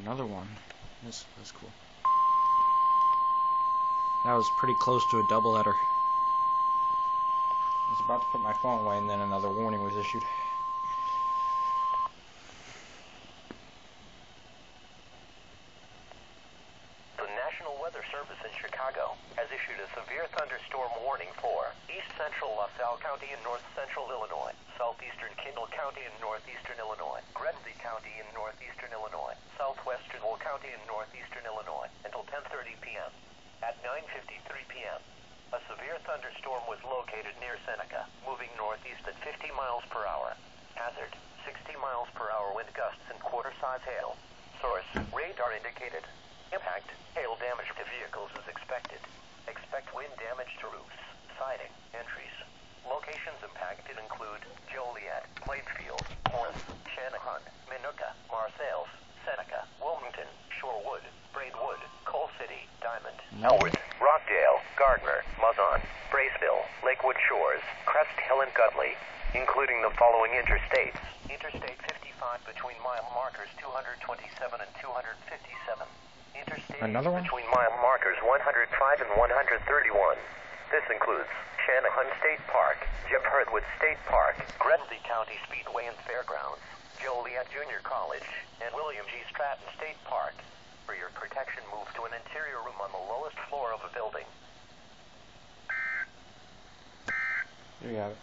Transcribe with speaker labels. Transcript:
Speaker 1: another one. That's cool. That was pretty close to a double header. I was about to put my phone away and then another warning was issued.
Speaker 2: The National Weather Service in Chicago has issued a severe thunderstorm warning for east central LaSalle County in north central Illinois, southeastern Kendall County in northeastern Illinois, Grundy County in northeastern Illinois, southwestern Will County in northeastern Illinois until 10:30 p.m. At 9:53 p.m., a severe thunderstorm was located near Seneca, moving northeast at 50 miles per hour. Hazard, 60 miles per hour wind gusts and quarter-size hail. Source, radar indicated. Impact, hail damage to vehicles is expected. Expect wind damage to roofs, siding, entries. Locations impacted include Joliet, Plainfield, Morris, Shanahan, Minooka, Marseilles, Seneca, Wilmington, Shorewood, Braidwood, Coal City, Diamond, Elwood, Rockdale, Gardner, Mazon, Braceville, Lakewood Shores, Crest Hill and Gutley, including the following interstates. Interstate 55 between mile markers 227 and 257. Interstate
Speaker 1: Another one?
Speaker 2: between mile markers 105 and 131. This includes Shanahan State Park, Jeff Hurtwood State Park, Grundy County Speedway and Fairgrounds, Joliet Junior College, and William G. Stratton State Park. For your protection, move to an interior room on the lowest floor of a building.
Speaker 1: There you have it.